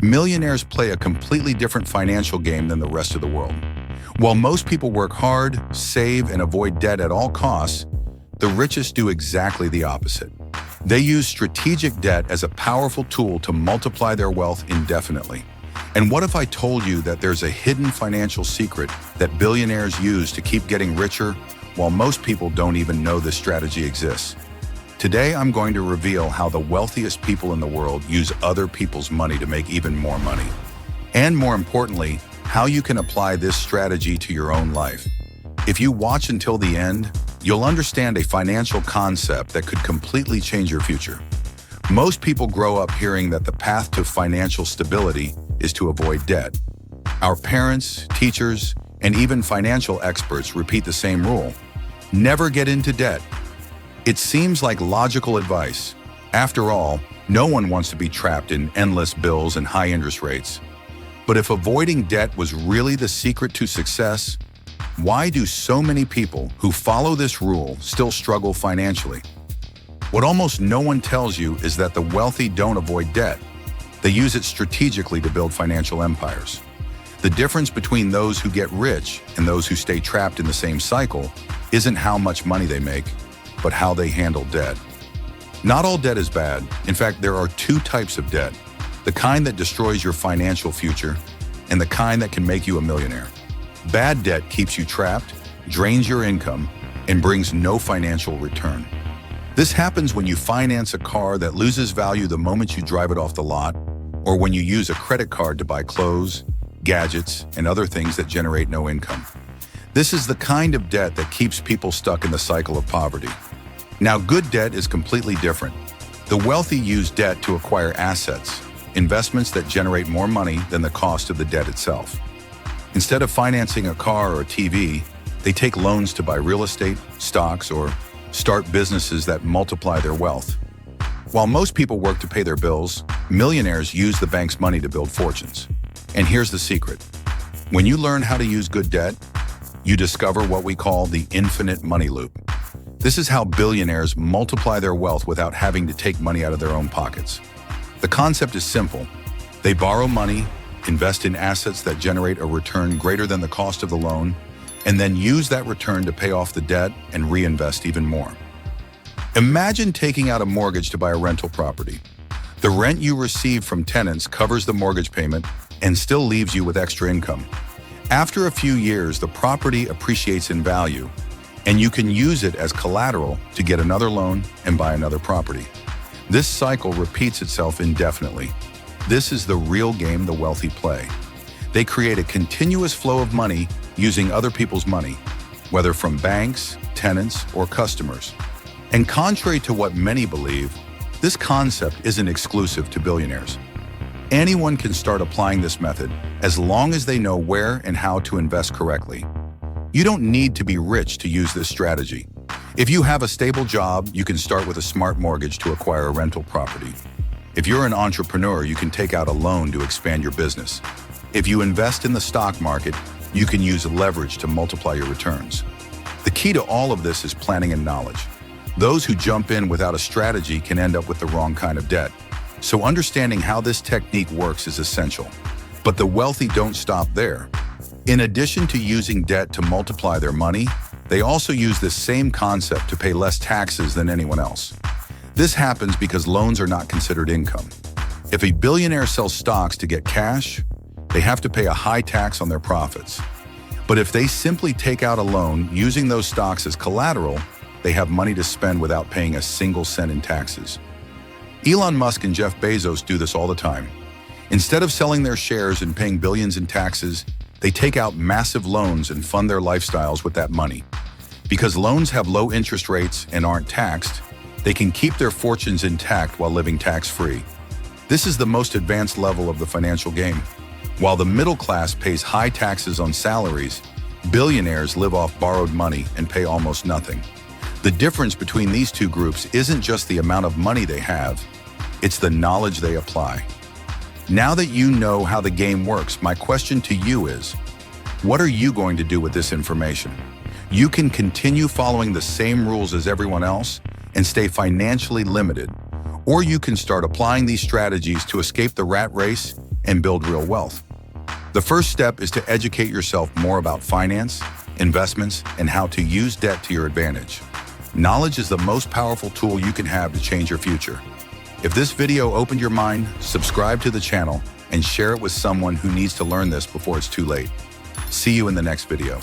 Millionaires play a completely different financial game than the rest of the world. While most people work hard, save, and avoid debt at all costs, the richest do exactly the opposite. They use strategic debt as a powerful tool to multiply their wealth indefinitely. And what if I told you that there's a hidden financial secret that billionaires use to keep getting richer while most people don't even know this strategy exists? Today, I'm going to reveal how the wealthiest people in the world use other people's money to make even more money. And more importantly, how you can apply this strategy to your own life. If you watch until the end, you'll understand a financial concept that could completely change your future. Most people grow up hearing that the path to financial stability is to avoid debt. Our parents, teachers, and even financial experts repeat the same rule: never get into debt. It seems like logical advice. After all, no one wants to be trapped in endless bills and high interest rates. But if avoiding debt was really the secret to success, why do so many people who follow this rule still struggle financially? What almost no one tells you is that the wealthy don't avoid debt. They use it strategically to build financial empires. The difference between those who get rich and those who stay trapped in the same cycle isn't how much money they make, but how they handle debt. Not all debt is bad. In fact, there are two types of debt: the kind that destroys your financial future and the kind that can make you a millionaire. Bad debt keeps you trapped, drains your income, and brings no financial return. This happens when you finance a car that loses value the moment you drive it off the lot, or when you use a credit card to buy clothes, gadgets, and other things that generate no income. This is the kind of debt that keeps people stuck in the cycle of poverty. Now, good debt is completely different. The wealthy use debt to acquire assets, investments that generate more money than the cost of the debt itself. Instead of financing a car or a TV, they take loans to buy real estate, stocks, or start businesses that multiply their wealth. While most people work to pay their bills, millionaires use the bank's money to build fortunes. And here's the secret: when you learn how to use good debt, you discover what we call the infinite money loop. This is how billionaires multiply their wealth without having to take money out of their own pockets. The concept is simple. They borrow money, invest in assets that generate a return greater than the cost of the loan, and then use that return to pay off the debt and reinvest even more. Imagine taking out a mortgage to buy a rental property. The rent you receive from tenants covers the mortgage payment and still leaves you with extra income. After a few years, the property appreciates in value, and you can use it as collateral to get another loan and buy another property. This cycle repeats itself indefinitely. This is the real game the wealthy play. They create a continuous flow of money using other people's money, whether from banks, tenants, or customers. And contrary to what many believe, this concept isn't exclusive to billionaires. Anyone can start applying this method as long as they know where and how to invest correctly. You don't need to be rich to use this strategy. If you have a stable job, you can start with a smart mortgage to acquire a rental property. If you're an entrepreneur, you can take out a loan to expand your business. If you invest in the stock market, you can use leverage to multiply your returns. The key to all of this is planning and knowledge. Those who jump in without a strategy can end up with the wrong kind of debt. So understanding how this technique works is essential. But the wealthy don't stop there. In addition to using debt to multiply their money, they also use this same concept to pay less taxes than anyone else. This happens because loans are not considered income. If a billionaire sells stocks to get cash, they have to pay a high tax on their profits. But if they simply take out a loan using those stocks as collateral, they have money to spend without paying a single cent in taxes. Elon Musk and Jeff Bezos do this all the time. Instead of selling their shares and paying billions in taxes, they take out massive loans and fund their lifestyles with that money. Because loans have low interest rates and aren't taxed, they can keep their fortunes intact while living tax-free. This is the most advanced level of the financial game. While the middle class pays high taxes on salaries, billionaires live off borrowed money and pay almost nothing. The difference between these two groups isn't just the amount of money they have, it's the knowledge they apply. Now that you know how the game works, my question to you is, what are you going to do with this information? You can continue following the same rules as everyone else and stay financially limited, or you can start applying these strategies to escape the rat race and build real wealth. The first step is to educate yourself more about finance, investments, and how to use debt to your advantage. Knowledge is the most powerful tool you can have to change your future. If this video opened your mind, subscribe to the channel and share it with someone who needs to learn this before it's too late. See you in the next video.